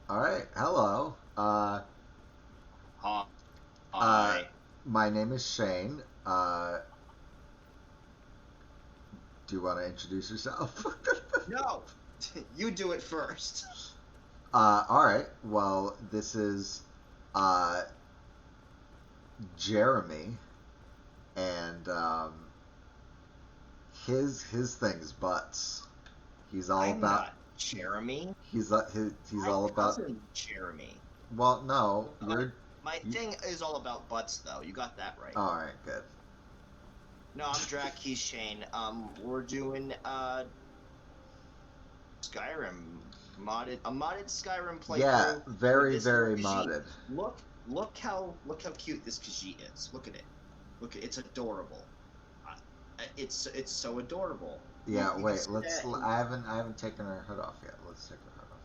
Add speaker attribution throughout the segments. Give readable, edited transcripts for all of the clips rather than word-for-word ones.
Speaker 1: All right. Hello.
Speaker 2: Hi.
Speaker 1: Uh,
Speaker 2: Hi.
Speaker 1: my name is Shane. Do you want to introduce yourself?
Speaker 2: No, you do it first.
Speaker 1: All right. Well, this is uh, Jeremy, and his thing's butts. He's all
Speaker 2: I'm
Speaker 1: about.
Speaker 2: not Jeremy.
Speaker 1: He's
Speaker 2: My
Speaker 1: all about.
Speaker 2: cousin Jeremy.
Speaker 1: Well, no,
Speaker 2: My,
Speaker 1: you're.
Speaker 2: my
Speaker 1: You,
Speaker 2: thing is all about butts, though. You got that right.
Speaker 1: all right. Good.
Speaker 2: No, I'm Drac. He's Shane. We're doing Skyrim a modded Skyrim
Speaker 1: Yeah.
Speaker 2: playthrough with
Speaker 1: Very
Speaker 2: this little
Speaker 1: very
Speaker 2: Khajiit.
Speaker 1: modded.
Speaker 2: Look how cute this Khajiit is. Look at it. It's adorable. It's so adorable. You,
Speaker 1: Yeah.
Speaker 2: you can
Speaker 1: Wait.
Speaker 2: see
Speaker 1: Let's.
Speaker 2: that in
Speaker 1: I haven't taken her hood off yet. Let's take her hood off.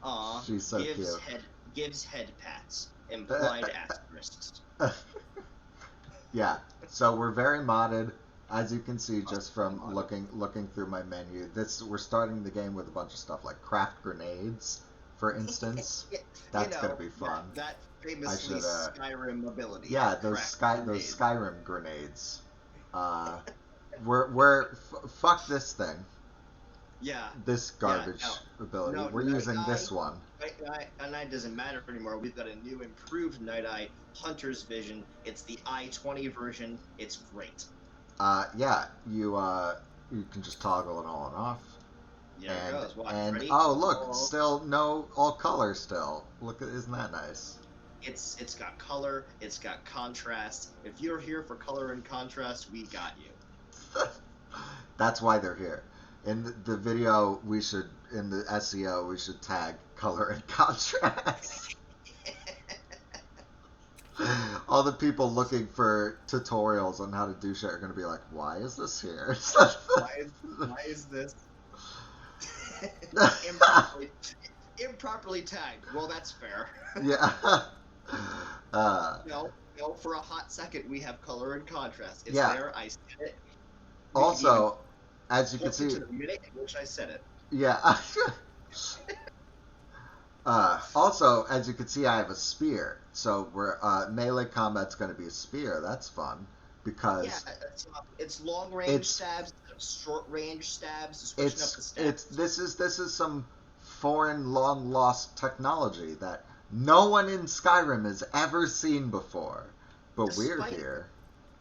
Speaker 2: Aw,
Speaker 1: She's so cute.
Speaker 2: gives head pats, implied asterisks.
Speaker 1: Yeah. So we're very modded, as you can see
Speaker 2: Oh,
Speaker 1: just from
Speaker 2: come on.
Speaker 1: looking through my menu. This we're starting the game with a bunch of stuff like craft grenades, for instance.
Speaker 2: You
Speaker 1: That's gonna
Speaker 2: know
Speaker 1: be fun.
Speaker 2: that
Speaker 1: I
Speaker 2: famously
Speaker 1: should.
Speaker 2: Skyrim ability,
Speaker 1: Yeah,
Speaker 2: crack
Speaker 1: those
Speaker 2: grenade.
Speaker 1: Skyrim grenades. Uh, fuck this thing.
Speaker 2: Yeah,
Speaker 1: This
Speaker 2: yeah,
Speaker 1: garbage ability.
Speaker 2: no,
Speaker 1: We're using this one.
Speaker 2: Night Eye doesn't matter anymore. We've got a new improved Night Eye Hunter's Vision. It's the I-20 version. It's great.
Speaker 1: Yeah, you can just toggle it on and off.
Speaker 2: There it goes. Watch, ready?
Speaker 1: Oh, look,
Speaker 2: Oh,
Speaker 1: still no all color still. Look at, isn't that nice?
Speaker 2: it's got color. It's got contrast. If you're here for color and contrast, we got you.
Speaker 1: That's why they're here. In the video, we should in the SEO we should tag color and contrast. All the people looking for tutorials on how to do shit are going to be like, "Why is this here?"
Speaker 2: Why is this improperly improperly tagged? Well, that's fair.
Speaker 1: Yeah.
Speaker 2: No, for a hot second we have color and contrast. It's
Speaker 1: Yeah.
Speaker 2: there. I said it. We can even
Speaker 1: Also, as you can
Speaker 2: closer
Speaker 1: see,
Speaker 2: to the minute in which I said it.
Speaker 1: yeah. Also, as you can see, I have a spear. So we're melee combat's going to be a spear. That's fun
Speaker 2: Yeah,
Speaker 1: because
Speaker 2: it's long range
Speaker 1: it's
Speaker 2: stabs, short range stabs, switching up the stats.
Speaker 1: this is some foreign long lost technology that no one in Skyrim has ever seen before. But we're
Speaker 2: Despite
Speaker 1: here.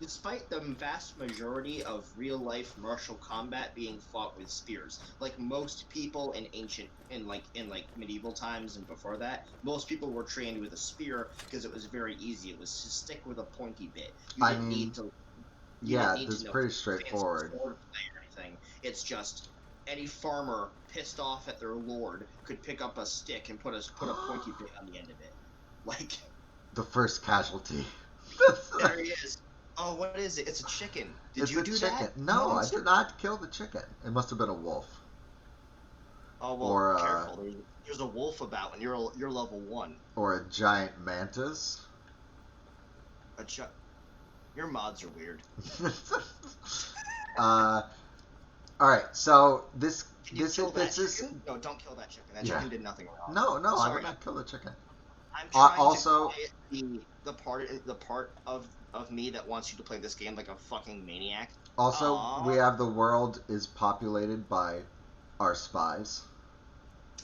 Speaker 2: Despite the vast majority of real-life martial combat being fought with spears, like most people in in medieval times and before that, most people were trained with a spear because it was very easy. It was to stick with a pointy bit. You
Speaker 1: I
Speaker 2: didn't
Speaker 1: mean,
Speaker 2: need to you didn't
Speaker 1: yeah,
Speaker 2: need
Speaker 1: this
Speaker 2: to
Speaker 1: is
Speaker 2: know
Speaker 1: pretty
Speaker 2: fancy
Speaker 1: straightforward.
Speaker 2: swordplay or anything. It's just any farmer pissed off at their lord could pick up a stick and put a pointy bit on the end of it. Like
Speaker 1: The first casualty.
Speaker 2: there he is. Oh, what is it? It's a chicken. Did
Speaker 1: It's
Speaker 2: you
Speaker 1: a
Speaker 2: do
Speaker 1: chicken.
Speaker 2: that,
Speaker 1: No, I
Speaker 2: monster?
Speaker 1: did not kill the chicken. It must have been a wolf.
Speaker 2: Oh well,
Speaker 1: Or
Speaker 2: careful. There's a wolf about, and you're level 1.
Speaker 1: or a giant mantis.
Speaker 2: A ch- Your mods are weird.
Speaker 1: uh, all right. So
Speaker 2: Can you kill that
Speaker 1: this is
Speaker 2: chicken? No, don't kill that chicken. That
Speaker 1: yeah.
Speaker 2: chicken did nothing wrong.
Speaker 1: No, I
Speaker 2: Sorry,
Speaker 1: did not kill the chicken.
Speaker 2: I'm trying
Speaker 1: Also,
Speaker 2: to quiet the part of me that wants you to play this game like a fucking maniac.
Speaker 1: we
Speaker 2: Aww.
Speaker 1: have the world is populated by our spies.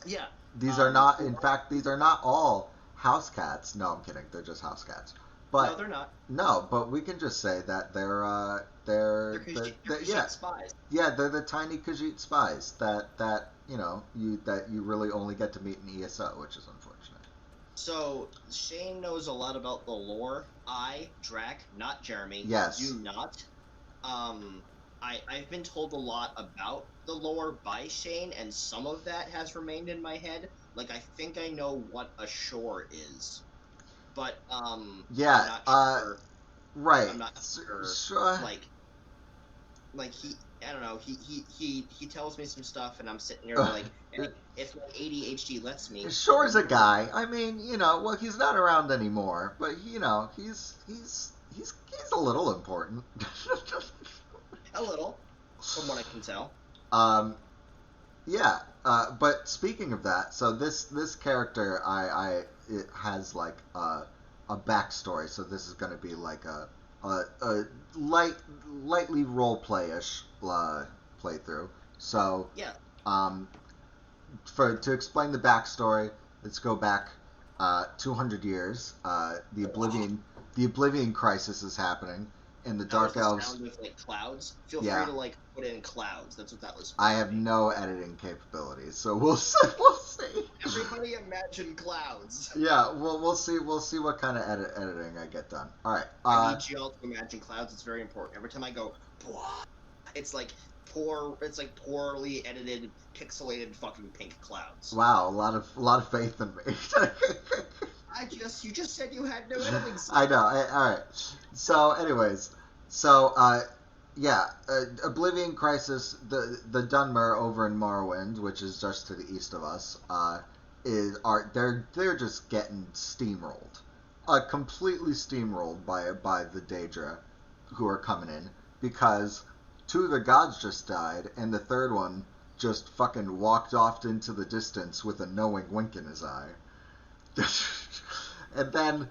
Speaker 2: Yeah.
Speaker 1: These are not, in
Speaker 2: Or,
Speaker 1: fact, these are not all house cats. No, I'm kidding. They're just house cats.
Speaker 2: no,
Speaker 1: But
Speaker 2: they're not.
Speaker 1: no, but we can just say that
Speaker 2: They're
Speaker 1: yeah,
Speaker 2: spies.
Speaker 1: yeah, they're the tiny Khajiit spies that you really only get to meet in ESO, which is unfortunate.
Speaker 2: So Shane knows a lot about the lore. I, Drac, not Jeremy,
Speaker 1: Yes.
Speaker 2: do not. Um, I've been told a lot about the lore by Shane, and some of that has remained in my head. Like I think I know what a shore is, but I'm
Speaker 1: Yeah.
Speaker 2: not sure.
Speaker 1: Right.
Speaker 2: I'm not sure.
Speaker 1: Sure.
Speaker 2: Like he, I don't know. He tells me some stuff, and I'm sitting here like, hey, if my ADHD lets me.
Speaker 1: Shore's a guy. I mean, well, he's not around anymore, but he's a little important.
Speaker 2: A little, from what I can tell.
Speaker 1: um, yeah. but speaking of that, so this character, it has like a backstory. So this is going to be like a lightly role playish playthrough. So
Speaker 2: Yeah.
Speaker 1: um, to explain the backstory, let's go back 200 years. The Oblivion Crisis is happening, and the
Speaker 2: That was
Speaker 1: Dark
Speaker 2: the
Speaker 1: Elves.
Speaker 2: sound of like clouds. Feel free
Speaker 1: Yeah,
Speaker 2: to like put in clouds. That's what that was
Speaker 1: I
Speaker 2: supposed to
Speaker 1: have
Speaker 2: be.
Speaker 1: no editing capabilities, so we'll see. We'll see.
Speaker 2: Everybody imagine clouds.
Speaker 1: Yeah, we'll see. We'll see what kind of editing I get done. All right.
Speaker 2: I need you all to imagine clouds. It's very important. Every time I go, "Bwah," it's like poorly edited, pixelated fucking pink clouds.
Speaker 1: Wow, a lot of faith in me.
Speaker 2: You just said you had no editing skills.
Speaker 1: I know. All right. So, anyways, so yeah, Oblivion Crisis, the Dunmer over in Morrowind, which is just to the east of us, they're just getting steamrolled, completely steamrolled by the Daedra, who are coming in because two of the gods just died, and the third one just fucking walked off into the distance with a knowing wink in his eye. And then,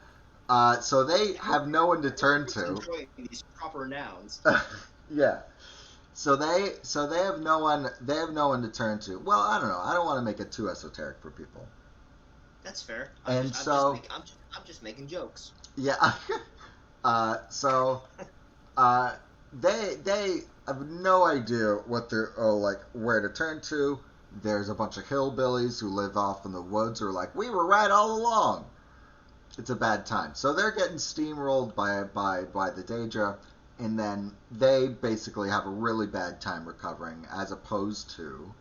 Speaker 1: so they have no one to turn to.
Speaker 2: Enjoying these proper nouns.
Speaker 1: Yeah. So they have no one to turn to. Well, I don't know. I don't want to make it too esoteric for people.
Speaker 2: That's fair.
Speaker 1: I'm
Speaker 2: just making jokes.
Speaker 1: Yeah. They have no idea what they're like where to turn to. There's a bunch of hillbillies who live off in the woods who are like, we were right all along. It's a bad time. So they're getting steamrolled by the Daedra, and then they basically have a really bad time recovering, as opposed to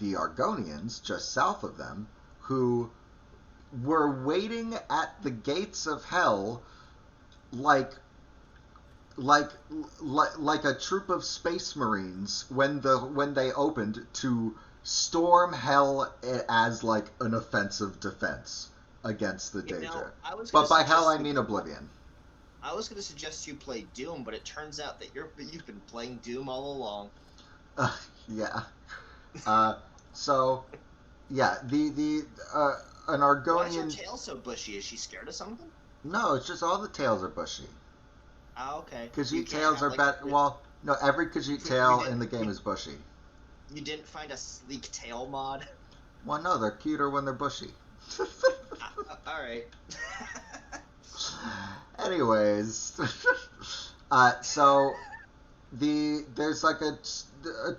Speaker 1: the Argonians just south of them, who were waiting at the gates of hell like a troop of space marines when they opened to storm hell as like an offensive defense against the Daedra. But by hell I mean Oblivion.
Speaker 2: I was going to suggest you play Doom, but it turns out that you've been playing Doom all along.
Speaker 1: Yeah. So yeah, an Argonian.
Speaker 2: Why is her tail so bushy? Is she scared of something?
Speaker 1: No, it's just all the tails are bushy.
Speaker 2: Ah, okay.
Speaker 1: Khajiit tails are better. Well, no, every Khajiit tail in the game is bushy.
Speaker 2: You didn't find a sleek tail mod?
Speaker 1: Well, no, they're cuter when they're bushy.
Speaker 2: All right.
Speaker 1: Anyways, so there's like a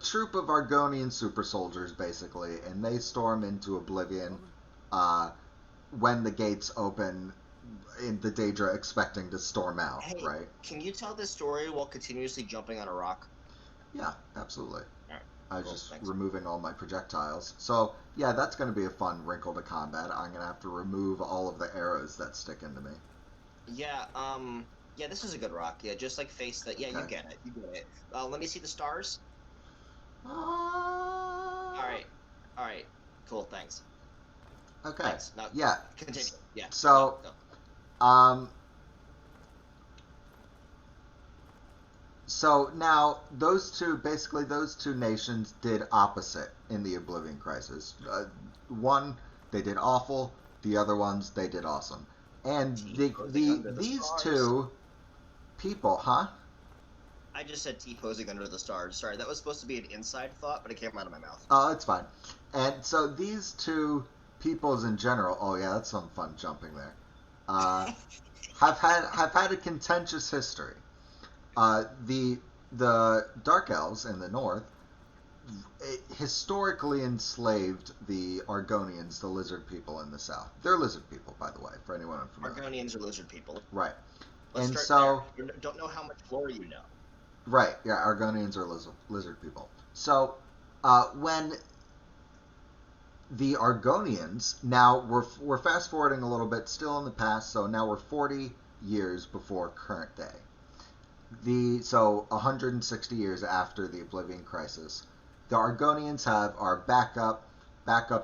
Speaker 1: troop of Argonian super soldiers basically, and they storm into Oblivion when the gates open. In the Daedra expecting to storm out,
Speaker 2: hey,
Speaker 1: right?
Speaker 2: Can you tell this story while continuously jumping on a rock?
Speaker 1: Yeah, absolutely.
Speaker 2: All right.
Speaker 1: I was just removing all my projectiles. So, yeah, that's going to be a fun wrinkle to combat. I'm going to have to remove all of the arrows that stick into me.
Speaker 2: Yeah, yeah, this is a good rock. Yeah, just like face that. Yeah, okay. You get it. Let me see the stars. All right. Cool, thanks.
Speaker 1: Okay.
Speaker 2: Thanks. Now,
Speaker 1: yeah.
Speaker 2: Continue. Yeah.
Speaker 1: So,
Speaker 2: go.
Speaker 1: So now those two nations did opposite in the Oblivion Crisis. One, they did awful. The other ones, they did awesome. And these two people, huh?
Speaker 2: I just said T-posing under the stars. Sorry, that was supposed to be an inside thought, but it came out of my mouth.
Speaker 1: Oh, it's fine. And so these two peoples in general. Oh yeah, that's some fun jumping there. Have had a contentious history. The Dark Elves in the north historically enslaved the Argonians, the lizard people in the south. They're lizard people, by the way, for anyone unfamiliar.
Speaker 2: Argonians are lizard people.
Speaker 1: Right.
Speaker 2: Let's
Speaker 1: and
Speaker 2: so there. You don't know how much lore you know.
Speaker 1: Right. Yeah, Argonians are lizard people. So when the Argonians, now we're fast forwarding a little bit, still in the past, so now we're 40 years before current day. So 160 years after the Oblivion Crisis, the Argonians are back up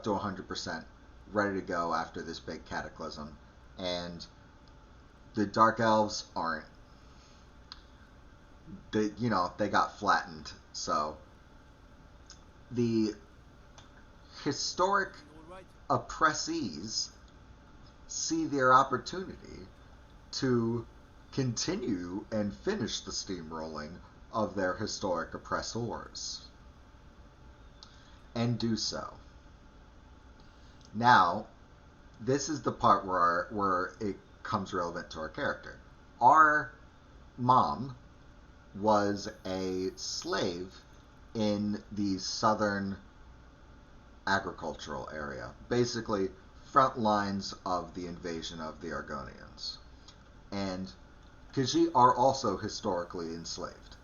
Speaker 1: to 100%, ready to go after this big cataclysm, and the Dark Elves aren't. They got flattened. So the historic oppressees see their opportunity to continue and finish the steamrolling of their historic oppressors, and do so. Now, this is the part where it comes relevant to our character. Our mom was a slave in the southern agricultural area, basically front lines of the invasion of the Argonians. And Khajiit are also historically enslaved.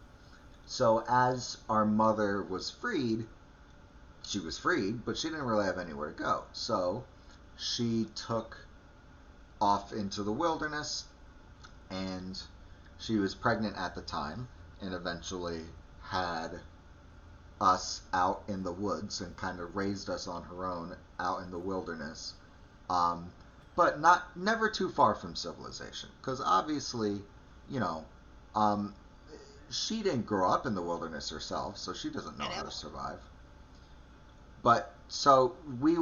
Speaker 1: So as our mother was freed, she was freed, but she didn't really have anywhere to go. So she took off into the wilderness, and she was pregnant at the time, and eventually had us out in the woods and kind of raised us on her own out in the wilderness. But never too far from civilization, because obviously, you know, she didn't grow up in the wilderness herself, so she doesn't know how to survive. But so we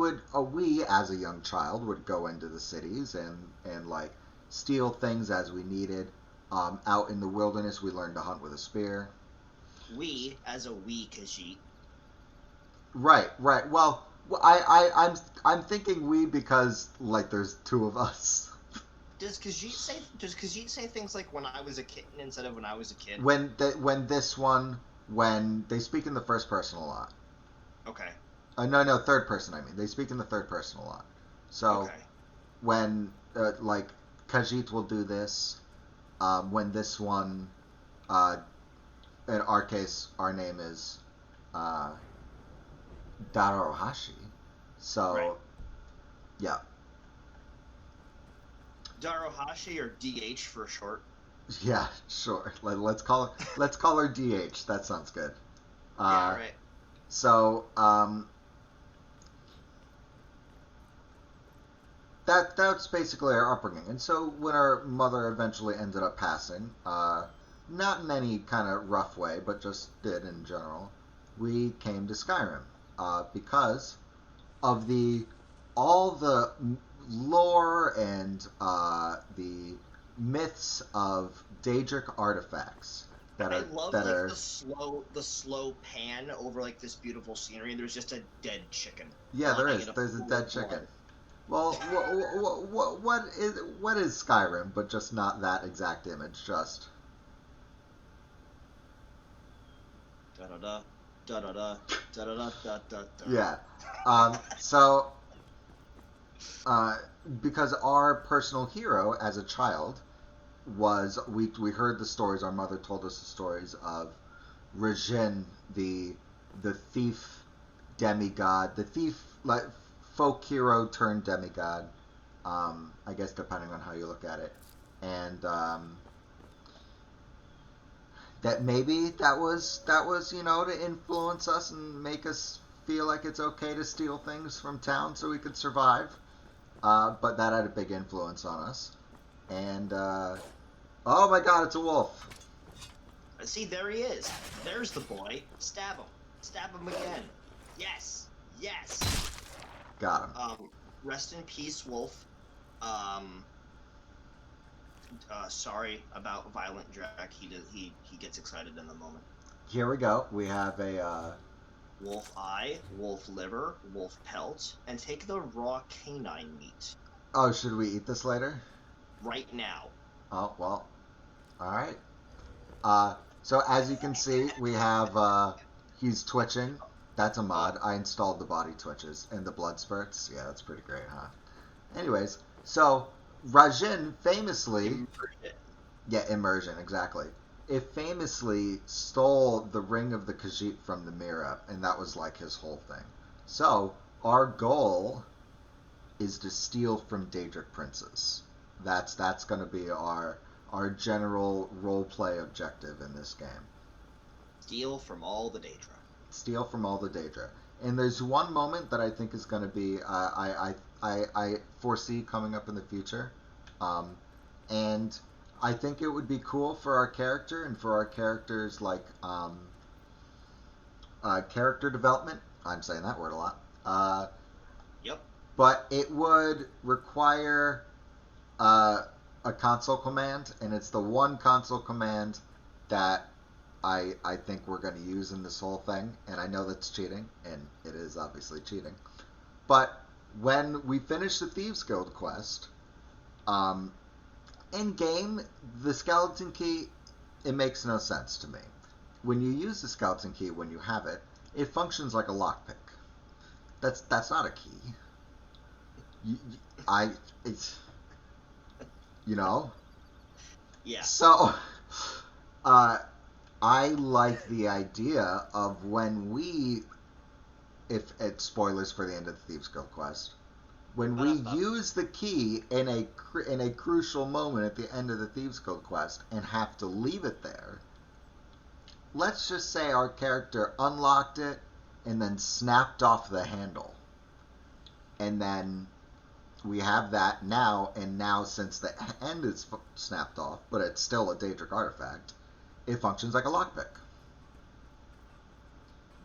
Speaker 1: as a young child would go into the cities and like steal things as we needed. Out in the wilderness, we learned to hunt with a spear.
Speaker 2: We as a Khajiit.
Speaker 1: Right. Well, I'm thinking we because like there's two of us.
Speaker 2: Does Khajiit say things like when I was a kitten instead of when I was a kid?
Speaker 1: When they speak in the first person a lot.
Speaker 2: Okay.
Speaker 1: No, third person. I mean, they speak in the third person a lot. So
Speaker 2: okay.
Speaker 1: When like Khajiit will do this, when this one, in our case, our name is Daro'Hashi. So,
Speaker 2: right.
Speaker 1: Yeah.
Speaker 2: Daro'Hashi, or DH for short.
Speaker 1: Yeah, sure. Let's call her DH. That sounds good.
Speaker 2: Yeah, right.
Speaker 1: So, that's basically our upbringing. And so when our mother eventually ended up passing, not in any kind of rough way, but just did in general, we came to Skyrim because of all the lore and the myths of daedric artifacts that
Speaker 2: I
Speaker 1: are
Speaker 2: love
Speaker 1: that
Speaker 2: like
Speaker 1: are
Speaker 2: the slow pan over like this beautiful scenery, and there's just a dead chicken.
Speaker 1: yeah, there's a dead chicken. Well, what is Skyrim, but just not that exact image, just
Speaker 2: da da da da da da da da da da.
Speaker 1: Yeah. So, because our personal hero as a child was we heard the stories. Our mother told us the stories of Rajin, the thief demigod, the thief like folk hero turned demigod. I guess depending on how you look at it, and that maybe that was to influence us and make us feel like it's okay to steal things from town so we could survive. But that had a big influence on us. And oh my God, it's a wolf.
Speaker 2: See, there he is. There's the boy. Stab him. Stab him again. Yes.
Speaker 1: Got him.
Speaker 2: Rest in peace, wolf. Sorry about Violent Jack. He gets excited in the moment.
Speaker 1: Here we go. We have a
Speaker 2: wolf eye, wolf liver, wolf pelt, and take the raw canine meat.
Speaker 1: Oh, should we eat this later?
Speaker 2: Right now.
Speaker 1: Oh, well. All right. So as you can see, we have he's twitching. That's a mod. I installed the body twitches and the blood spurts. Yeah, that's pretty great, huh? Anyways, so Rajin famously... Immersion, exactly. It famously stole the ring of the Khajiit from the Mira, and that was like his whole thing. So, our goal is to steal from daedric princes. That's going to be our general roleplay objective in this game.
Speaker 2: Steal from all the daedra.
Speaker 1: Steal from all the daedra. And there's one moment that I think is going to be I foresee coming up in the future, and I think it would be cool for our character and for our characters like character development. I'm saying that word a lot.
Speaker 2: Yep.
Speaker 1: But it would require a console command, and it's the one console command that I think we're going to use in this whole thing. And I know that's cheating, and it is obviously cheating. But when we finish the Thieves Guild quest, in game, the skeleton key, it makes no sense to me. When you use the skeleton key, when you have it, it functions like a lockpick. That's not a key. It's
Speaker 2: Yeah.
Speaker 1: So, I like the idea of when if it's spoilers for the end of the Thieves Guild quest, when we use the key in a crucial moment at the end of the Thieves Guild quest and have to leave it there. Let's just say our character unlocked it and then snapped off the handle, and then we have that now, and now since the end is snapped off, but it's still a daedric artifact, it functions like a lockpick.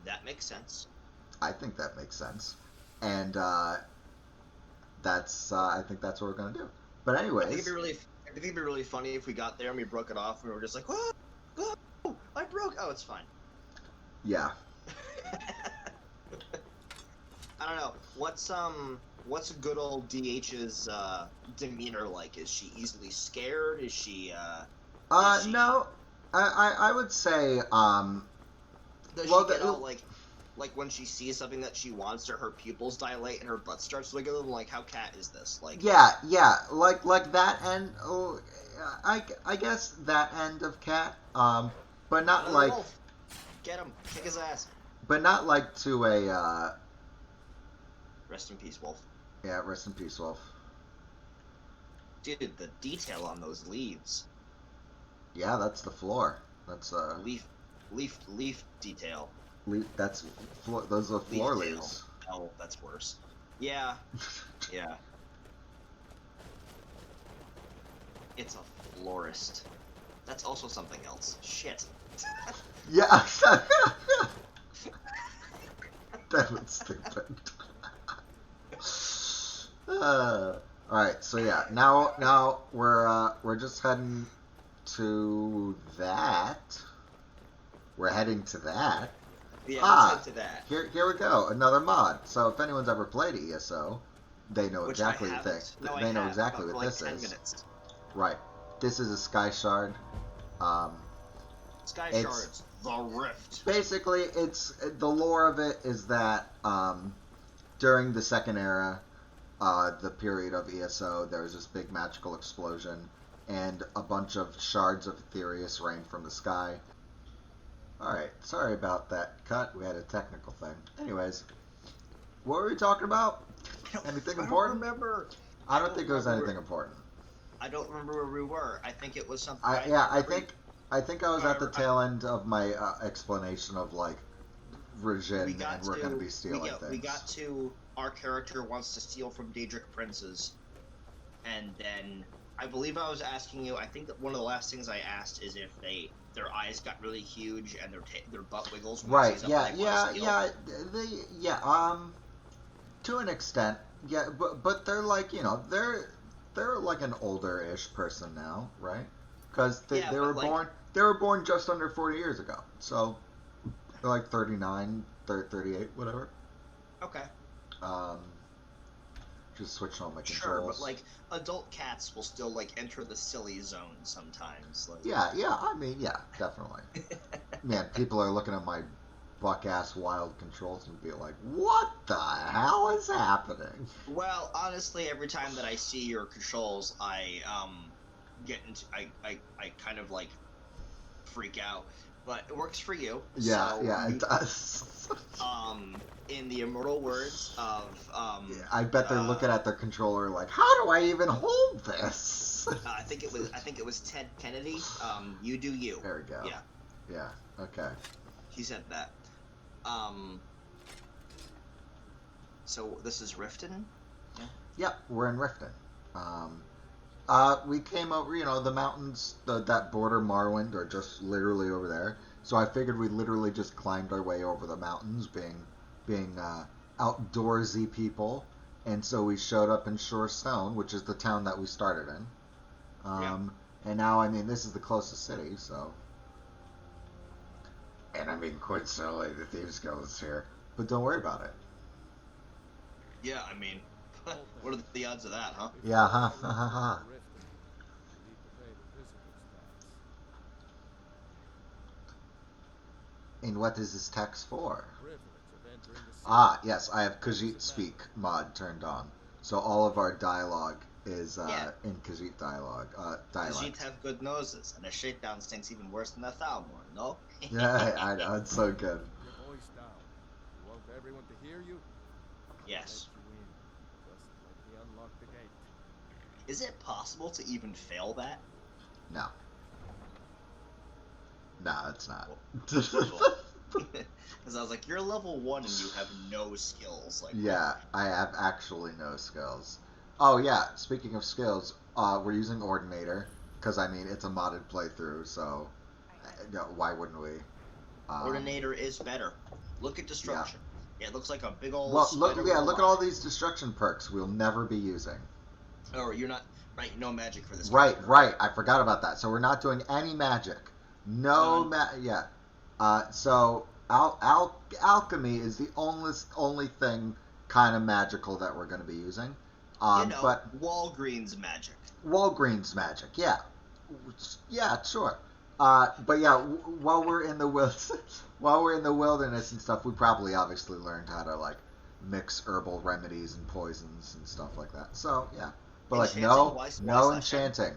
Speaker 2: That makes sense.
Speaker 1: I think that makes sense, and that's I think that's what we're gonna do. But anyways,
Speaker 2: I think it'd be really funny if we got there and we broke it off and we were just like, oh, I broke. Oh, it's fine.
Speaker 1: Yeah.
Speaker 2: I don't know. What's good old DH's demeanor like? Is she easily scared? Is she
Speaker 1: No. I would say
Speaker 2: does
Speaker 1: well,
Speaker 2: she get all like when she sees something that she wants, her pupils dilate and her butt starts wiggling? Like, how cat is this? Like,
Speaker 1: yeah, like that end. Oh, I guess that end of cat. But not like
Speaker 2: Wolf. Get him, kick his ass.
Speaker 1: But not like to a.
Speaker 2: Rest in peace, Wolf.
Speaker 1: Yeah, rest in peace, Wolf.
Speaker 2: Dude, the detail on those leaves.
Speaker 1: Yeah, that's the floor. That's
Speaker 2: leaf detail.
Speaker 1: That's those are floor leaves.
Speaker 2: Oh, that's worse. Yeah, yeah. It's a florist. That's also something else. Shit.
Speaker 1: Yeah. That was stupid. All right, so yeah, now we're just heading to that. We're heading to that.
Speaker 2: Yeah, let's head to that.
Speaker 1: Here we go, another mod. So if anyone's ever played ESO, they know exactly what this. They know exactly what this is.
Speaker 2: Minutes.
Speaker 1: Right. This is a Sky Shard.
Speaker 2: Sky Shards, the Rift.
Speaker 1: Basically, it's the lore of it is that during the Second Era, the period of ESO, there was this big magical explosion, and a bunch of shards of Aetherius rained from the sky. Alright, sorry about that cut. We had a technical thing. Anyways, what were we talking about? Anything important?
Speaker 2: I don't remember.
Speaker 1: I don't think it was anything important.
Speaker 2: I don't remember where we were. I think it was something.
Speaker 1: I think I was at the tail end of my explanation of like Regin, and we're going to be stealing things.
Speaker 2: We got to our character wants to steal from daedric princes, and then I believe I was asking you. I think that one of the last things I asked is if their eyes got really huge and their butt wiggles.
Speaker 1: Right. Yeah. To an extent, yeah. But they're like they're like an older-ish person now, right? Because they were born just under 40 years ago, so they're like 39, 38, whatever.
Speaker 2: Okay.
Speaker 1: Just switching on my controls.
Speaker 2: Sure, but like adult cats will still like enter the silly zone sometimes. Like...
Speaker 1: Yeah. I mean, yeah, definitely. Man, people are looking at my buck-ass wild controls and be like, "What the hell is happening?"
Speaker 2: Well, honestly, every time that I see your controls, I get into I kind of like freak out. But it works for you.
Speaker 1: Yeah, it does.
Speaker 2: In the immortal words of
Speaker 1: I bet they're looking at their controller like, how do I even hold this?
Speaker 2: I think it was Ted Kennedy. You do you.
Speaker 1: There we go. Yeah. Okay.
Speaker 2: He said that. So this is Riften? Yeah.
Speaker 1: Yep, we're in Riften. We came over, the mountains, that border Morrowind are just literally over there. So I figured we literally just climbed our way over the mountains, being outdoorsy people, and so we showed up in Shorestone, which is the town that we started in.
Speaker 2: Yeah.
Speaker 1: And now, I mean, this is the closest city, so. And I mean, coincidentally, the Thieves Guild is here. But don't worry about it.
Speaker 2: Yeah, I mean, what are the odds of that, huh?
Speaker 1: Yeah, ha, ha, ha, ha. And what is this text for? Ah, yes, I have Khajiit Speak mod turned on. So all of our dialogue is in Khajiit dialogue.
Speaker 2: Khajiit
Speaker 1: Dialect.
Speaker 2: have good noses, and a shakedown stinks even worse than a Thalmor, no?
Speaker 1: Yeah, I know, it's so good.
Speaker 3: Your voice down. You want everyone to hear you?
Speaker 2: Yes.
Speaker 3: Let you in. Just let me unlock the gate.
Speaker 2: Is it possible to even fail that?
Speaker 1: No. No, it's not.
Speaker 2: Because I was like, you're level 1 and you have no skills. Like,
Speaker 1: Yeah, I have actually no skills. Oh yeah, speaking of skills, we're using Ordinator because I mean it's a modded playthrough, so why wouldn't we?
Speaker 2: Ordinator is better. Look at destruction. Yeah. It looks like a big old.
Speaker 1: Well, look at all
Speaker 2: these.
Speaker 1: these destruction perks we'll never be using.
Speaker 2: Oh, you're not right. No magic for this.
Speaker 1: Right,
Speaker 2: character.
Speaker 1: right. I forgot about that. So we're not doing any magic. No yeah. So alchemy is the only thing kind of magical that we're going to be using. But
Speaker 2: Walgreens magic.
Speaker 1: Walgreens magic, yeah, sure. But yeah, while we're in the wilderness and stuff, we probably obviously learned how to like mix herbal remedies and poisons and stuff like that. So yeah, but like no enchanting.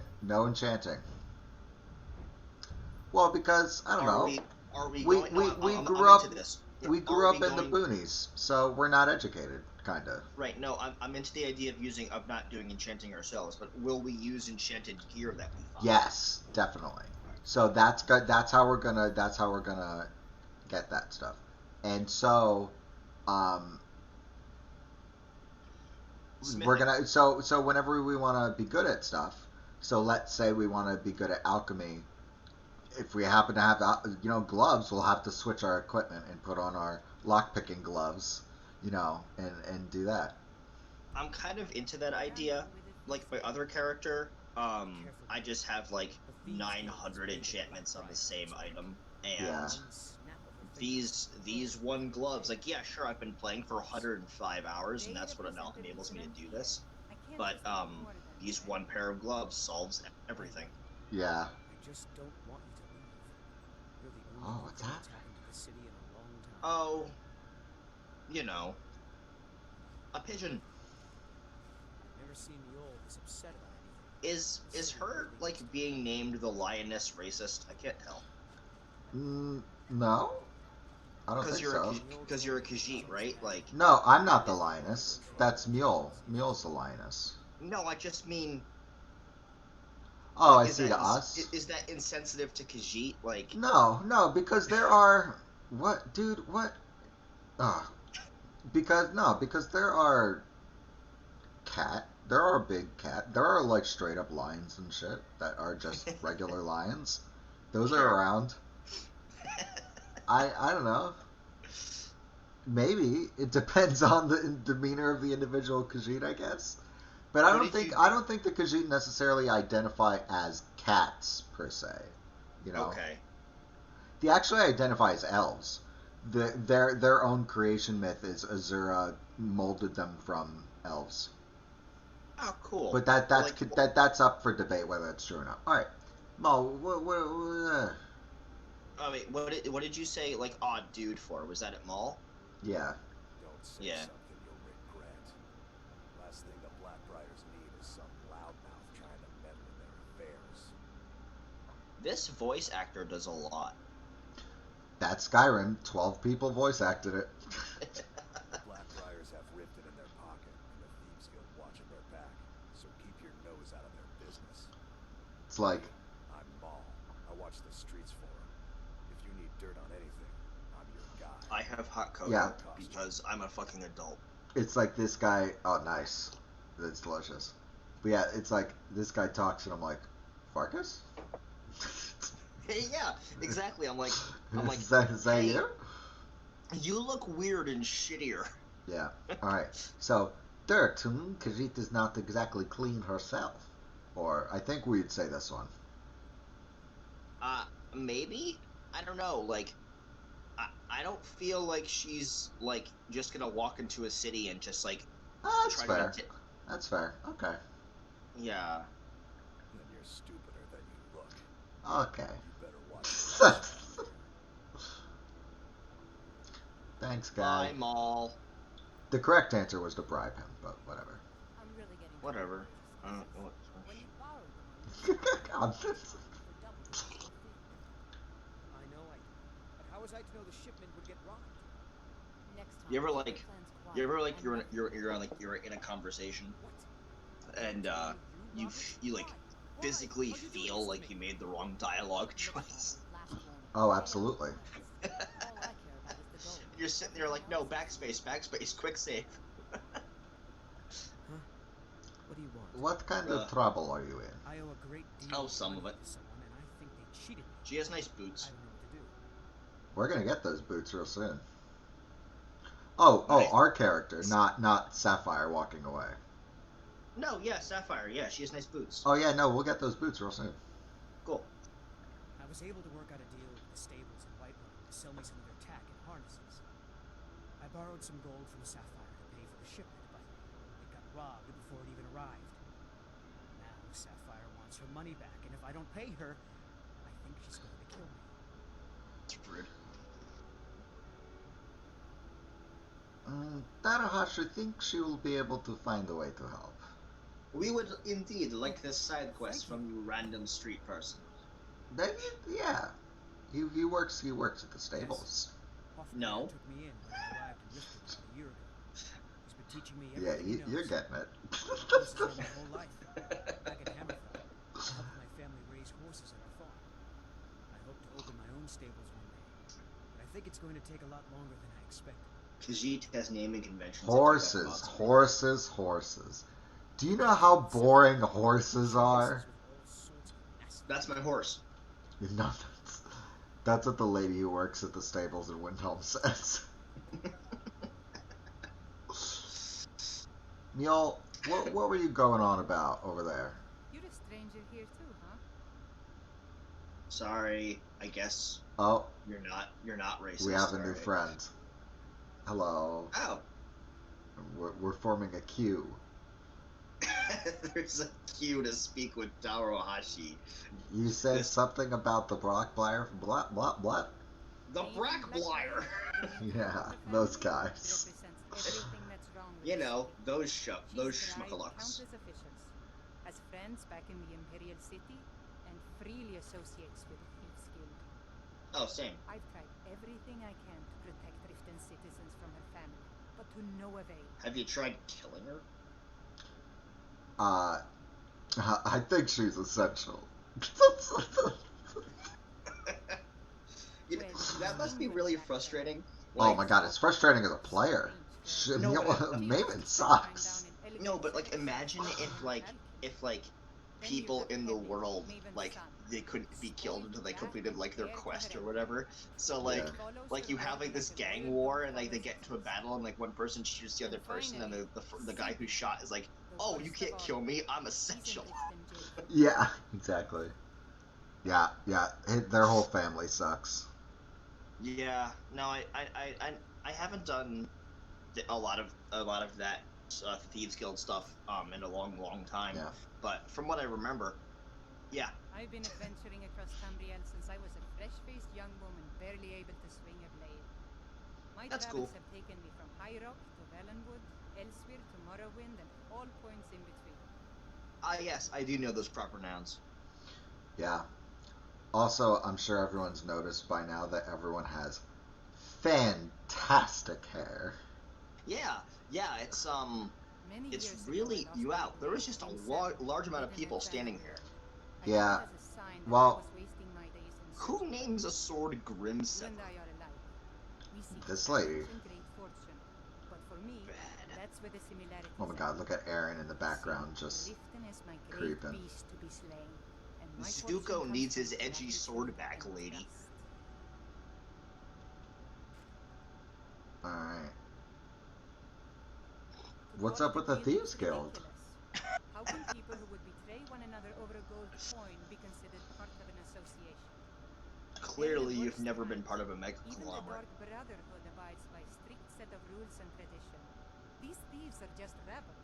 Speaker 1: Well, because I don't know. We grew up in the boonies, so we're not educated, kind of.
Speaker 2: Right. No, I'm into the idea of not doing enchanting ourselves, but will we use enchanted gear that we find?
Speaker 1: Yes, definitely. So that's good. That's how we're gonna get that stuff. And so, we're gonna so whenever we want to be good at stuff. So let's say we want to be good at alchemy. If we happen to have gloves, we'll have to switch our equipment and put on our lockpicking gloves, and do that.
Speaker 2: I'm kind of into that idea. Like my other character, I just have like 900 enchantments on the same item, and these one gloves. Like, yeah, sure, I've been playing for 105 hours, and that's what enables me to do this. But these one pair of gloves solves everything.
Speaker 1: Yeah.
Speaker 3: I just don't want you to leave. You're the only
Speaker 1: what's that?
Speaker 3: happened to the city in a long time.
Speaker 2: Oh, a pigeon.
Speaker 3: I've never seen Mule this upset about anything.
Speaker 2: Is her like being named the lioness racist? I can't tell.
Speaker 1: No, I don't think so.
Speaker 2: Because you're a Khajiit, right? Like.
Speaker 1: No, I'm not the lioness. That's Mule. Mule's the lioness.
Speaker 2: No, I just mean.
Speaker 1: Oh, I see. To us.
Speaker 2: Is that insensitive to Khajiit? Like.
Speaker 1: No, because there are what, dude? What? Because there are there are big cat. There are like straight up lions and shit that are just regular lions. Those are around. I don't know. Maybe it depends on the demeanor of the individual Khajiit, I guess. But I don't think the Khajiit necessarily identify as cats per se.
Speaker 2: Okay.
Speaker 1: They actually identify as elves. Their own creation myth is Azura molded them from elves.
Speaker 2: Oh, cool.
Speaker 1: But that's up for debate whether it's true or not. All right, Mo, what
Speaker 2: Oh wait, what did you say? Like odd dude for? Was that at Mall?
Speaker 1: Yeah.
Speaker 4: Don't say something you'll regret. Last thing the Blackbriars need is some loudmouth trying to meddle in their affairs.
Speaker 2: This voice actor does a lot.
Speaker 1: That's Skyrim. 12 people voice acted it.
Speaker 4: The Blackbriars have Riften in their pocket, and the Thieves Guild watching their back. So keep your nose out of their business.
Speaker 1: It's like.
Speaker 4: I'm Maul. I watch the streets for them. If you need dirt on anything, I'm your guy.
Speaker 2: I have hot cocoa because I'm a fucking adult.
Speaker 1: It's like this guy. Oh, nice. That's delicious. But yeah, it's like this guy talks, and I'm like, Farkas?
Speaker 2: Yeah, exactly. I'm like,
Speaker 1: is that
Speaker 2: hey,
Speaker 1: you?
Speaker 2: You look weird and shittier.
Speaker 1: Yeah. All right. So, dirt. Khajiit is not exactly clean herself. Or I think we'd say this one.
Speaker 2: Uh, maybe? I don't know. Like, I don't feel like she's like just gonna walk into a city and just like
Speaker 1: That's
Speaker 2: try
Speaker 1: fair.
Speaker 2: to.
Speaker 1: That's fair. Okay.
Speaker 2: Yeah.
Speaker 4: Then you're stupider than you look.
Speaker 1: Okay.
Speaker 4: You better watch your ass around here.
Speaker 1: Thanks, guy.
Speaker 2: Bye, Maul.
Speaker 1: The correct answer was to bribe him, but whatever.
Speaker 3: I'm really getting
Speaker 2: Whatever.
Speaker 3: What?
Speaker 2: What?
Speaker 3: When you borrowed the money,
Speaker 1: God,
Speaker 3: for double the fee. I know I did. But how was I to know the shipment would get robbed? Next time,
Speaker 2: You ever
Speaker 3: keep
Speaker 2: like?
Speaker 3: your plans quiet
Speaker 2: You ever like?
Speaker 3: and
Speaker 2: You're in,
Speaker 3: nothing
Speaker 2: you're on,
Speaker 3: big.
Speaker 2: like you're in a conversation
Speaker 3: What?
Speaker 2: and you
Speaker 3: Robert?
Speaker 2: you like
Speaker 3: Why?
Speaker 2: physically
Speaker 3: Why'd you do
Speaker 2: feel
Speaker 3: this to
Speaker 2: like
Speaker 3: me?
Speaker 2: you made the wrong dialogue
Speaker 3: Look,
Speaker 2: choice.
Speaker 3: last warning.
Speaker 1: Oh, absolutely.
Speaker 3: All I care about is the gold.
Speaker 2: And you're sitting there like, no, backspace, quick save.
Speaker 3: Huh? What do you want?
Speaker 1: What kind of trouble are you in?
Speaker 3: I owe a great deal
Speaker 2: Oh, some of
Speaker 3: money
Speaker 2: it.
Speaker 3: to someone, and I think they cheated me.
Speaker 2: She has nice
Speaker 3: I
Speaker 2: boots.
Speaker 3: don't know what to do.
Speaker 1: We're gonna get those boots real soon. Oh,
Speaker 2: Nice.
Speaker 1: our character, not Sapphire walking away.
Speaker 2: No, yeah, Sapphire. Yeah, she has nice boots.
Speaker 1: Oh yeah, no, we'll get those boots real soon.
Speaker 2: Cool.
Speaker 3: I was able to work out a deal with the stables in Whiterun to sell me some of their tack and harnesses. I borrowed some gold from Sapphire to pay for the shipment, but it got robbed before it even arrived. Now Sapphire wants her money back, and if I don't pay her, I think she's going to kill me.
Speaker 2: It's rude.
Speaker 1: Daro'Hashi thinks she will be able to find a way to help.
Speaker 2: We would indeed like this side quest from you, random street person.
Speaker 1: Yeah, he works at the stables.
Speaker 2: No.
Speaker 3: Took me in when I arrived in Riften about a year ago. He's been teaching me
Speaker 1: Yeah,
Speaker 3: everything he knows.
Speaker 1: you're getting it.
Speaker 3: Horses are my whole life. Back at Hammerfell, I helped my family raise horses at our farm. I hope to open my own stables one day, but I think it's going to take a lot longer than I expected.
Speaker 2: Khajiit has naming conventions.
Speaker 1: Horses. Do you know how boring horses are?
Speaker 2: That's my horse.
Speaker 1: No, that's what the lady who works at the stables in Windhelm says. Mule, what were you going on about over there?
Speaker 5: You're a stranger here too, huh?
Speaker 2: Sorry, I guess
Speaker 1: Oh,
Speaker 2: you're not racist.
Speaker 1: we have a new
Speaker 2: alright.
Speaker 1: friend. Hello.
Speaker 2: Oh.
Speaker 1: We're forming a queue.
Speaker 2: There's a queue to speak with Daro'Hashi.
Speaker 1: You said something about the Blackbriar from Blat.
Speaker 2: The Brackblier!
Speaker 1: Yeah, those guys.
Speaker 2: You know, those
Speaker 5: Those
Speaker 2: schmuckalucks.
Speaker 5: countless officials, as friends back in the Imperial City, and freely associates with the Thieves Guild.
Speaker 2: Oh, same.
Speaker 5: I've tried everything I can to protect Riften citizens from her family, but to no avail.
Speaker 2: Have you tried killing her?
Speaker 1: I think she's essential.
Speaker 2: You know, that must be really frustrating.
Speaker 1: Oh my god, it's frustrating as a player.
Speaker 2: No,
Speaker 1: Maven sucks.
Speaker 2: No, but like, imagine if people in the world, like, they couldn't be killed until they completed like their quest or whatever. So like,
Speaker 1: Yeah.
Speaker 2: like you have like this gang war and like they get into a battle and like one person shoots the other person and the guy who shot is like, oh, you can't kill me, I'm essential.
Speaker 1: Yeah, exactly. Yeah, their whole family sucks.
Speaker 2: Yeah, no, I haven't done a lot of that Thieves Guild stuff in a long time.
Speaker 1: Yeah.
Speaker 2: But from what I remember, yeah.
Speaker 5: I've been adventuring across Tamriel since I was a fresh-faced young woman barely able to swing a blade. My
Speaker 2: That's
Speaker 5: travels
Speaker 2: cool.
Speaker 5: have taken me from High Rock to Valenwood, Elsewhere to Morrowind, and all points in between.
Speaker 2: Ah, yes, I do know those proper nouns.
Speaker 1: Yeah. Also, I'm sure everyone's noticed by now that everyone has fantastic hair.
Speaker 2: Yeah, it's
Speaker 5: Many
Speaker 2: it's
Speaker 5: years ago,
Speaker 2: really
Speaker 5: I lost my
Speaker 2: there was
Speaker 5: way
Speaker 2: just a
Speaker 5: in
Speaker 2: large amount of
Speaker 5: Seven,
Speaker 2: people
Speaker 5: living
Speaker 2: standing
Speaker 5: in
Speaker 2: here.
Speaker 5: I
Speaker 1: Yeah,
Speaker 5: took it as a sign that
Speaker 1: well-
Speaker 5: I was wasting my days in
Speaker 2: Who
Speaker 5: search of
Speaker 2: names a sword
Speaker 5: You
Speaker 2: Grimsever?
Speaker 5: and I are alike. We seek
Speaker 1: This
Speaker 5: challenge
Speaker 1: lady.
Speaker 5: and great fortune. But for me,
Speaker 2: Bad.
Speaker 5: that's where the similarities
Speaker 1: Oh my
Speaker 5: are.
Speaker 1: god, look at Aaron in the
Speaker 5: You
Speaker 1: background
Speaker 5: see,
Speaker 1: just
Speaker 5: Riften is my great
Speaker 1: creeping.
Speaker 5: beast to be slain, and my
Speaker 2: Stuco
Speaker 5: fortune comes
Speaker 2: needs
Speaker 5: from
Speaker 2: his edgy
Speaker 5: gratitude
Speaker 2: sword back,
Speaker 5: and
Speaker 2: lady.
Speaker 5: trust.
Speaker 1: Alright. What's
Speaker 5: course,
Speaker 1: up with the
Speaker 5: deal
Speaker 1: Thieves
Speaker 5: is
Speaker 1: Guild?
Speaker 5: ridiculous. How can people who would betray one another over a gold coin be considered part of an association?
Speaker 2: Clearly,
Speaker 5: They're the
Speaker 2: you've
Speaker 5: worst
Speaker 2: never been
Speaker 5: kind.
Speaker 2: part of a mega
Speaker 5: Even the
Speaker 2: conglomerate.
Speaker 5: Dark Brotherhood abides by strict set of rules and tradition. These thieves are just rebel.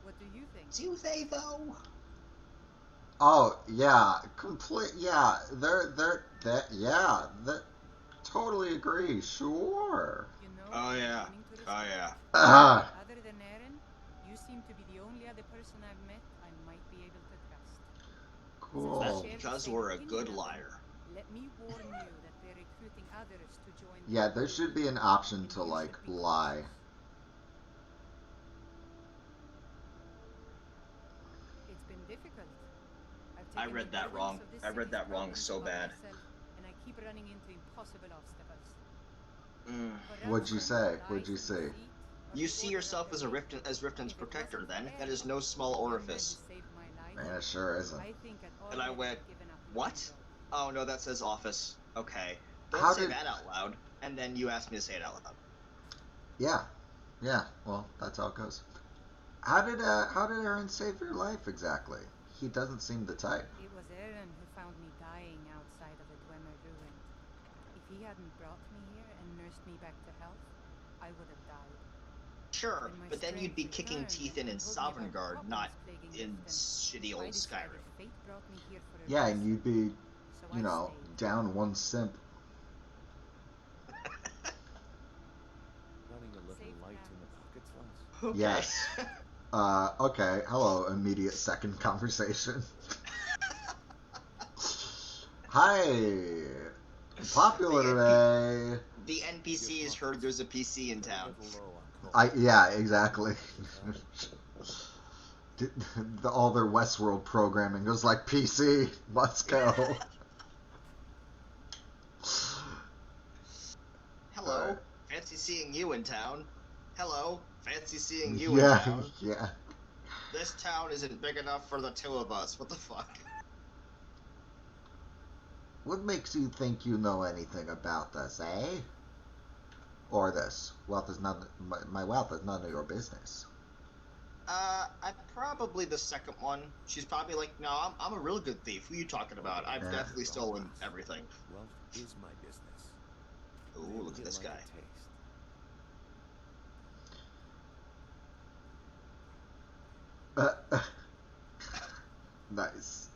Speaker 5: What do you think?
Speaker 2: Do they, though?
Speaker 1: Oh yeah, yeah. Yeah. That totally agree. Sure.
Speaker 5: You know,
Speaker 2: Oh,
Speaker 5: I'm
Speaker 2: yeah.
Speaker 5: beginning to
Speaker 2: Oh,
Speaker 5: respect
Speaker 2: yeah.
Speaker 1: Ah,
Speaker 5: Other than Aaron, you seem to be the only other person I've met I might be able to trust.
Speaker 1: cool.
Speaker 2: That's
Speaker 5: Share the
Speaker 2: because
Speaker 5: same
Speaker 2: we're a
Speaker 5: opinion
Speaker 2: good
Speaker 5: of them.
Speaker 2: liar.
Speaker 5: Let me warn you that they're recruiting others to join
Speaker 1: Yeah,
Speaker 5: their
Speaker 1: there
Speaker 5: group,
Speaker 1: should be an option
Speaker 5: and
Speaker 1: to
Speaker 5: you
Speaker 1: like
Speaker 5: should be
Speaker 1: lie.
Speaker 5: cautious. It's been difficult. I've
Speaker 2: I
Speaker 5: taken
Speaker 2: read
Speaker 5: the
Speaker 2: that
Speaker 5: burdens
Speaker 2: wrong.
Speaker 5: of this
Speaker 2: I read
Speaker 5: city's
Speaker 2: that wrong
Speaker 5: problems
Speaker 2: so
Speaker 5: upon
Speaker 2: bad.
Speaker 5: myself, and I keep running into impossible obstacles.
Speaker 1: What'd you
Speaker 5: Corruption,
Speaker 1: say? What'd
Speaker 5: lies,
Speaker 1: you
Speaker 5: and
Speaker 1: say?
Speaker 5: deceit are
Speaker 2: You
Speaker 5: the
Speaker 2: see
Speaker 5: order of
Speaker 2: yourself
Speaker 5: the
Speaker 2: as
Speaker 5: day.
Speaker 2: as Riften's
Speaker 5: If it
Speaker 2: protector,
Speaker 5: wasn't for
Speaker 2: then? That
Speaker 5: Aaron,
Speaker 2: is no small
Speaker 5: the young man who
Speaker 2: orifice.
Speaker 5: saved my life,
Speaker 1: Man, it sure isn't.
Speaker 5: I think I'd
Speaker 2: And I
Speaker 5: already
Speaker 2: went,
Speaker 5: have given up long
Speaker 2: what?
Speaker 5: ago.
Speaker 2: Oh, no, that says office. Okay. Don't
Speaker 1: How
Speaker 2: say
Speaker 1: did?
Speaker 2: that out loud. And then you asked me to say it out loud.
Speaker 1: Yeah, yeah. Well, that's how it goes. How did Aaron save your life exactly? He doesn't seem the type.
Speaker 5: It was Aaron who found me dying outside of the Dwemer ruin. If he hadn't brought me here and nursed me back to health, I would have died.
Speaker 2: Sure,
Speaker 5: When my
Speaker 2: but then you'd be
Speaker 5: strength
Speaker 2: kicking
Speaker 5: returned
Speaker 2: teeth
Speaker 5: and
Speaker 2: in
Speaker 5: he told me about
Speaker 2: Sovngarde, not
Speaker 5: problems plaguing
Speaker 2: in
Speaker 5: Riften,
Speaker 2: shitty
Speaker 5: I
Speaker 2: old
Speaker 5: decided
Speaker 2: Skyrim.
Speaker 5: fate brought me here for a
Speaker 1: Yeah, and
Speaker 5: reason.
Speaker 1: you'd be,
Speaker 5: So
Speaker 1: you
Speaker 5: I
Speaker 1: know,
Speaker 5: stayed.
Speaker 1: down one simp.
Speaker 4: Running a little
Speaker 5: Safe
Speaker 4: light in the
Speaker 5: hands.
Speaker 4: pockets, lass.
Speaker 2: Okay.
Speaker 1: Yes. Okay. Hello, immediate second conversation. Hi. Popular today.
Speaker 2: The NPCs heard there's a PC in
Speaker 4: Got a
Speaker 2: town.
Speaker 4: little low on coffee.
Speaker 1: Yeah, exactly. All their Westworld programming goes like PC. Let's go.
Speaker 2: Hello.
Speaker 1: Alright.
Speaker 2: Fancy seeing you in town. Hello. Fancy seeing you in
Speaker 1: Yeah,
Speaker 2: town.
Speaker 1: yeah.
Speaker 2: This town isn't big enough for the two of us. What the fuck?
Speaker 1: What makes you think you know anything about this, eh? Or this? Wealth is none. My wealth is none of your business.
Speaker 2: I'm probably the second one. She's probably like, no, I'm a real good thief. Who you talking about? I've
Speaker 1: Yeah.
Speaker 2: definitely stolen everything.
Speaker 4: Wealth is my business.
Speaker 2: Ooh,
Speaker 4: Maybe
Speaker 2: look at
Speaker 4: you'd
Speaker 2: this
Speaker 4: like
Speaker 2: guy.
Speaker 4: a taste.
Speaker 1: Nice.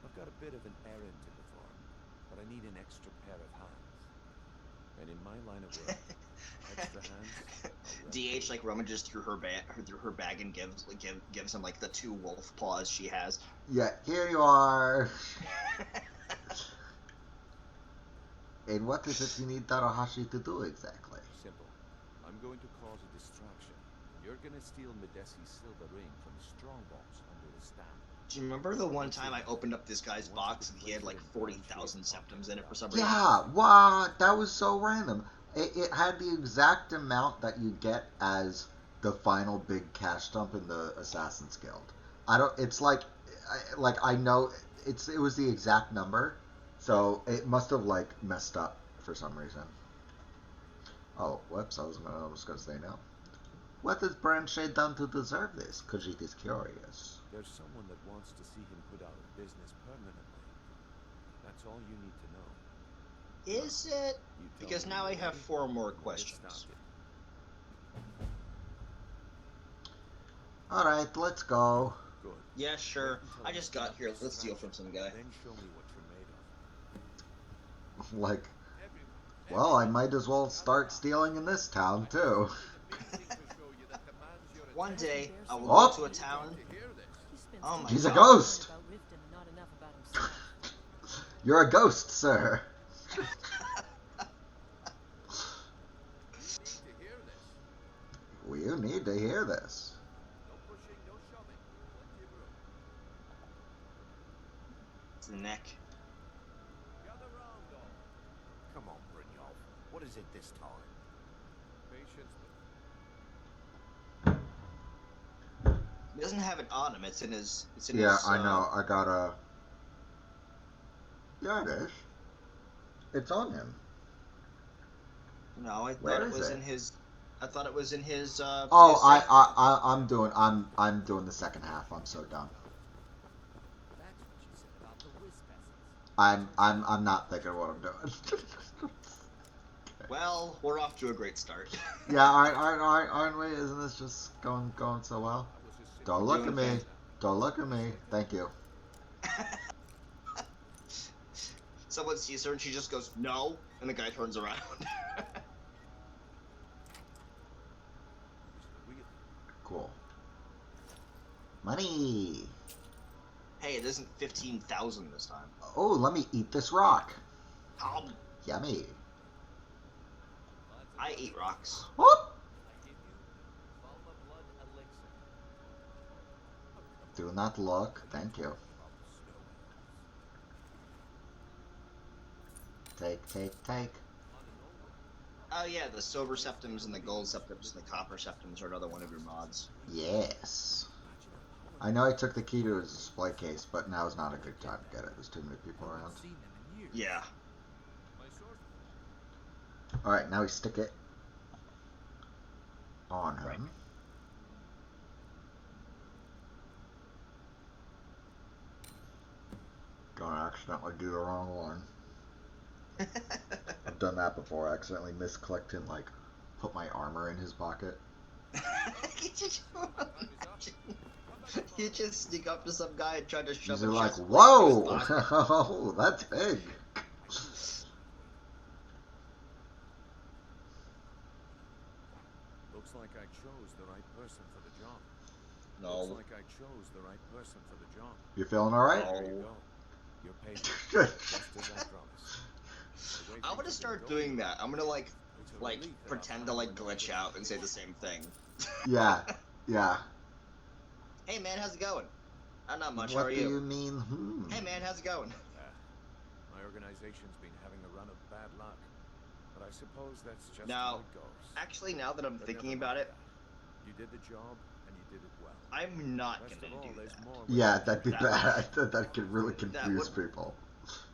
Speaker 4: I've got a bit of an errand to perform, but I need an extra pair of hands. And in my line of work, extra hands are
Speaker 2: DH like rummages through her bag and gives him like the two wolf paws she has.
Speaker 1: Yeah, here you are. And what is it you need Daro'Hashi to do exactly?
Speaker 4: simple. I'm going to cause a distraction. You're gonna steal Medesi's silver ring from the strongbox under the stand.
Speaker 2: Do you remember the one time I opened up this guy's box and he had like 40,000 septums in it for some reason?
Speaker 1: Yeah, what? That was so random. It had the exact amount that you get as the final big cash dump in the Assassin's Guild. I don't. It's like I know it was the exact number, so it must have like messed up for some reason. Oh, whoops! I was gonna say no. What has Branche done to deserve this? Khajiit is curious.
Speaker 4: There's someone that wants to see him put out of business permanently. That's all you need to know.
Speaker 2: Is it?
Speaker 4: You tell
Speaker 2: Because
Speaker 4: me
Speaker 2: now
Speaker 4: when
Speaker 2: I
Speaker 4: you're
Speaker 2: have
Speaker 4: ready,
Speaker 2: 4 more
Speaker 4: and we'll get
Speaker 2: questions.
Speaker 4: started.
Speaker 1: All right, let's go.
Speaker 4: Good.
Speaker 2: Yeah, sure.
Speaker 4: Wait until
Speaker 2: I just got here. Let's steal from some guy.
Speaker 4: Then show me what you're made of.
Speaker 1: Like, well, I might as well start stealing in this town too.
Speaker 2: One day, I will
Speaker 1: Oh.
Speaker 2: go to a town. Oh my
Speaker 1: He's a
Speaker 2: god.
Speaker 1: ghost. You're a ghost, sir. You need to hear this.
Speaker 2: It's the neck.
Speaker 4: Come on, Brynjolf. What is it this time?
Speaker 2: He doesn't have it on him. It's in his.
Speaker 1: Yeah, I know. I gotta. Yeah, it is. It's on him.
Speaker 2: No, I
Speaker 1: Where
Speaker 2: thought it
Speaker 1: is
Speaker 2: was
Speaker 1: it?
Speaker 2: in his. I thought it was in his.
Speaker 1: Oh,
Speaker 2: his safe.
Speaker 1: I'm doing the second half. I'm so dumb.
Speaker 3: That's what you said about the whiz peasants.
Speaker 1: I'm not thinking of what I'm doing.
Speaker 2: Well, we're off to a great start.
Speaker 1: Yeah, aren't we? Isn't this just going so well? Don't look at me. Don't look at me. Thank you.
Speaker 2: Someone sees her and she just goes, no, and the guy turns around.
Speaker 1: Cool. Money.
Speaker 2: Hey, it isn't 15,000 this time.
Speaker 1: Oh, let me eat this rock.
Speaker 2: Yummy.
Speaker 1: Yummy.
Speaker 2: I eat rocks.
Speaker 1: Whoop. Do not look. Thank you. Take.
Speaker 2: Oh yeah, the silver septums and the gold septums and the copper septums are another one of your mods.
Speaker 1: Yes. I know I took the key to his display case, but now is not a good time to get it. There's too many people around.
Speaker 2: Yeah.
Speaker 1: Alright, now we stick it on him.
Speaker 2: Right.
Speaker 1: Don't accidentally do the wrong one. I've done that before. I accidentally misclicked and like put my armor in his pocket.
Speaker 2: You just sneak up to some guy and try to shove
Speaker 1: They're
Speaker 2: a
Speaker 1: like,
Speaker 2: chest plate
Speaker 1: whoa!
Speaker 2: in his pocket.
Speaker 1: Oh, that's big.
Speaker 4: Looks like I chose the right person for the job.
Speaker 2: No.
Speaker 4: Looks like I chose the right person for the job.
Speaker 1: You feeling alright?
Speaker 2: No.
Speaker 4: There you go. You're paid just as I promised.
Speaker 2: I'm gonna start doing that. I'm gonna like pretend to like glitch out and say the same thing.
Speaker 1: Yeah.
Speaker 2: Hey man, how's it going? Not much.
Speaker 1: What
Speaker 2: How are
Speaker 1: do
Speaker 2: you?
Speaker 1: you mean?
Speaker 2: Hey man, how's it going?
Speaker 4: My organization's been having a run of bad luck, but I suppose that's just
Speaker 2: Now,
Speaker 4: how it goes.
Speaker 2: actually, now that I'm
Speaker 4: But
Speaker 2: thinking
Speaker 4: never
Speaker 2: about
Speaker 4: mind
Speaker 2: it,
Speaker 4: that. You did the job and you did it well.
Speaker 2: I'm not
Speaker 4: Best
Speaker 2: gonna
Speaker 4: of all,
Speaker 2: do
Speaker 4: there's
Speaker 2: that.
Speaker 4: more
Speaker 1: Yeah,
Speaker 4: where
Speaker 1: that'd be
Speaker 2: That
Speaker 1: bad. That could really confuse people.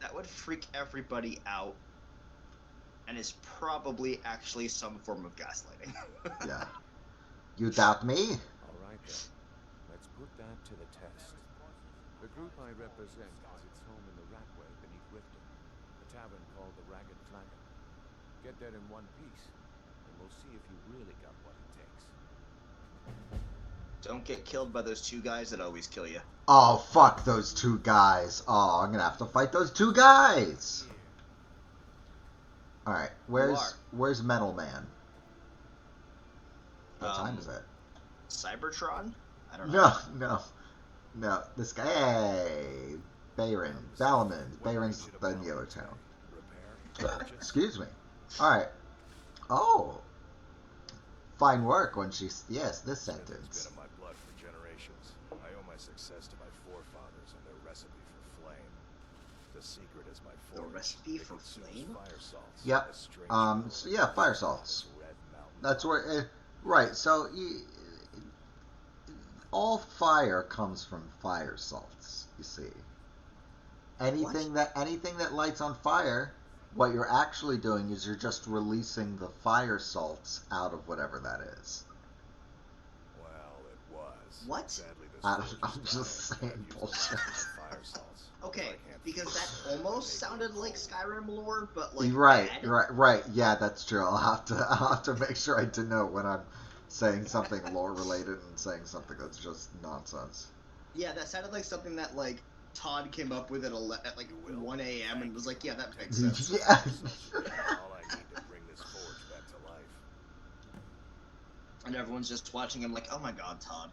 Speaker 2: That would freak everybody out, and is probably actually some form of gaslighting.
Speaker 1: Yeah. You doubt me?
Speaker 4: All right then. Let's put that to the test. The group I represent has its home in the Ratway beneath Riften, a tavern called the Ragged Flagon. Get there in one piece, and we'll see if you really got what it takes.
Speaker 2: Don't get killed by those two guys that always kill you.
Speaker 1: Oh, fuck those two guys. Oh, I'm gonna have to fight those two guys. Alright, where's Metal Man? What time is it?
Speaker 2: Cybertron? I don't know.
Speaker 1: No. This guy, hey, Balamon. Bayron's in the other town. Excuse me. Alright. Oh. Fine work when she's, yes, this
Speaker 6: It's
Speaker 1: sentence.
Speaker 6: been in my blood for generations. I owe my success to my forefathers and their recipe for flame. The secret is my
Speaker 2: The
Speaker 6: forge.
Speaker 2: recipe
Speaker 6: It
Speaker 2: for
Speaker 6: consumes
Speaker 2: flame?
Speaker 6: fire salts.
Speaker 1: Yep.
Speaker 6: A strange
Speaker 1: So yeah,
Speaker 6: mineral
Speaker 1: fire
Speaker 6: that
Speaker 1: salts.
Speaker 6: red mountain
Speaker 1: That's
Speaker 6: rock.
Speaker 1: where, right, so all fire comes from fire salts, you see. Anything that lights on fire, what you're actually doing is you're just releasing the fire salts out of whatever that is.
Speaker 6: Well, it was.
Speaker 2: What?
Speaker 6: Sadly, this
Speaker 1: I'm
Speaker 6: forge is
Speaker 1: just
Speaker 6: dying.
Speaker 1: saying
Speaker 6: I've used
Speaker 1: bullshit.
Speaker 6: fire salts.
Speaker 2: Okay,
Speaker 6: I can't
Speaker 2: because
Speaker 6: fix
Speaker 2: that
Speaker 6: it.
Speaker 2: almost
Speaker 6: Take
Speaker 2: sounded
Speaker 6: one
Speaker 2: like
Speaker 6: hole.
Speaker 2: Skyrim lore, but like
Speaker 1: Right.
Speaker 2: bad.
Speaker 1: Yeah, that's true. I'll have to make sure I denote when I'm saying something lore related and saying something that's just nonsense.
Speaker 2: Yeah, that sounded like something that like Todd came up with at like 1 a.m. and was like, yeah, that makes sense.
Speaker 1: Yeah.
Speaker 6: All I need to bring this forge back to life.
Speaker 2: And everyone's just watching him like, oh my god, Todd.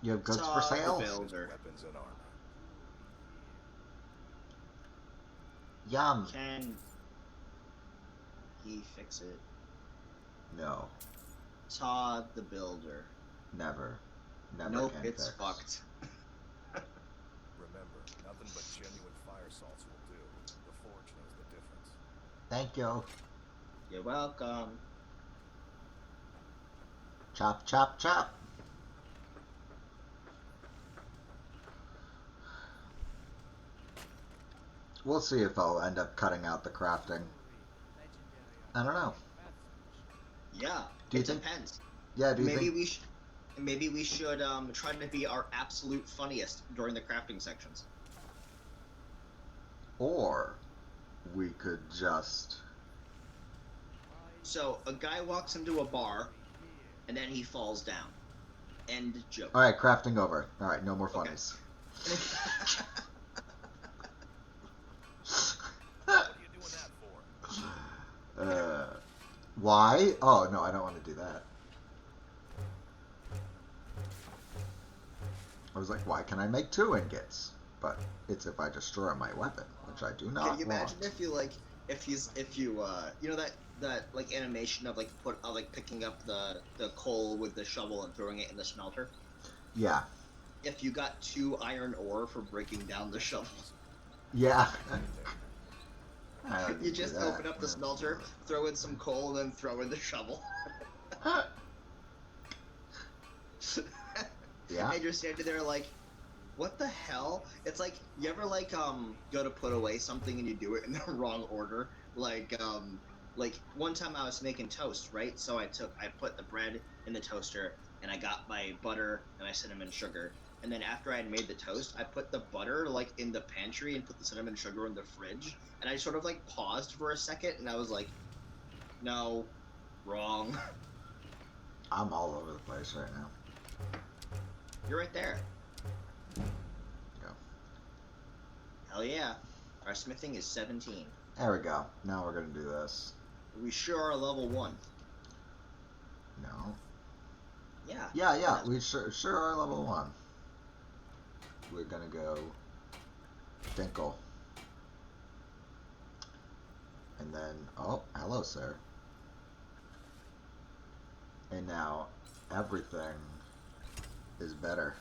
Speaker 1: You have goods for
Speaker 2: Todd the
Speaker 1: sale?
Speaker 2: Builder.
Speaker 6: Weapons and armor.
Speaker 1: Yum.
Speaker 2: Can he fix it?
Speaker 1: No.
Speaker 2: Todd the Builder.
Speaker 1: Never.
Speaker 2: Nope,
Speaker 1: can
Speaker 2: it's
Speaker 1: fix.
Speaker 2: fucked.
Speaker 6: Remember, nothing but genuine fire salts will do. The forge knows the difference.
Speaker 1: Thank you.
Speaker 2: You're welcome.
Speaker 1: Chop, chop, chop. We'll see if I'll end up cutting out the crafting. I don't know.
Speaker 2: Yeah,
Speaker 1: Do you
Speaker 2: it
Speaker 1: think?
Speaker 2: depends.
Speaker 1: Yeah. Do you
Speaker 2: Maybe
Speaker 1: think?
Speaker 2: we should. Maybe we should try to be our absolute funniest during the crafting sections.
Speaker 1: Or we could just.
Speaker 2: So a guy walks into a bar, and then he falls down. End joke.
Speaker 1: All right, crafting over. All right, no more
Speaker 2: Okay.
Speaker 1: funnies.
Speaker 6: What are you doing that for?
Speaker 1: Why? Oh no, I don't want to do that. I was like, why can I make 2 ingots? But it's if I destroy my weapon, which I do not
Speaker 2: Can you imagine
Speaker 1: want.
Speaker 2: if you you know that like animation of like picking up the coal with the shovel and throwing it in the smelter?
Speaker 1: Yeah.
Speaker 2: If you got 2 iron ore for breaking down the shovel,
Speaker 1: Yeah. I don't
Speaker 2: you
Speaker 1: need to do
Speaker 2: just
Speaker 1: that.
Speaker 2: open up the smelter, throw in some coal, and then throw in the shovel.
Speaker 1: Yeah.
Speaker 2: And you're standing there like, what the hell? It's like, you ever go to put away something and you do it in the wrong order? Like one time I was making toast, right? So I put the bread in the toaster, and I got my butter and my cinnamon sugar. And then after I had made the toast, I put the butter like in the pantry and put the cinnamon sugar in the fridge. And I sort of like paused for a second, and I was like, no, wrong.
Speaker 1: I'm all over the place right now.
Speaker 2: You're right there.
Speaker 1: Go.
Speaker 2: Hell yeah. Our smithing is 17.
Speaker 1: There we go. Now we're gonna do this.
Speaker 2: We sure are level 1.
Speaker 1: No.
Speaker 2: Yeah.
Speaker 1: Yeah. We sure are level 1. We're gonna go Dinkle. And then, oh, hello, sir. And now everything is better.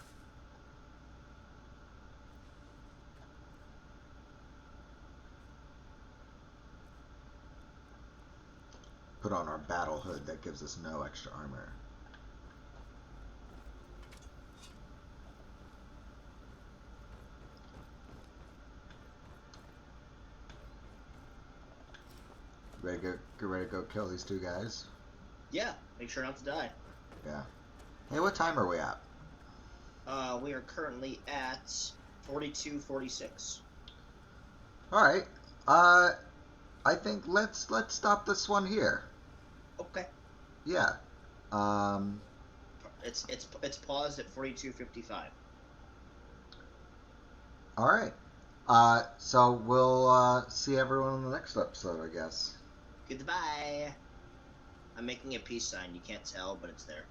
Speaker 1: Put on our battle hood that gives us no extra armor. Get ready to go kill these 2 guys?
Speaker 2: Yeah, make sure not to die.
Speaker 1: Yeah. Hey, what time are we at?
Speaker 2: We are currently at 42:46.
Speaker 1: Alright. I think let's stop this one here.
Speaker 2: Okay.
Speaker 1: Yeah.
Speaker 2: It's paused at 42:55.
Speaker 1: Alright. So we'll see everyone in the next episode, I guess.
Speaker 2: Goodbye. I'm making a peace sign. You can't tell, but it's there.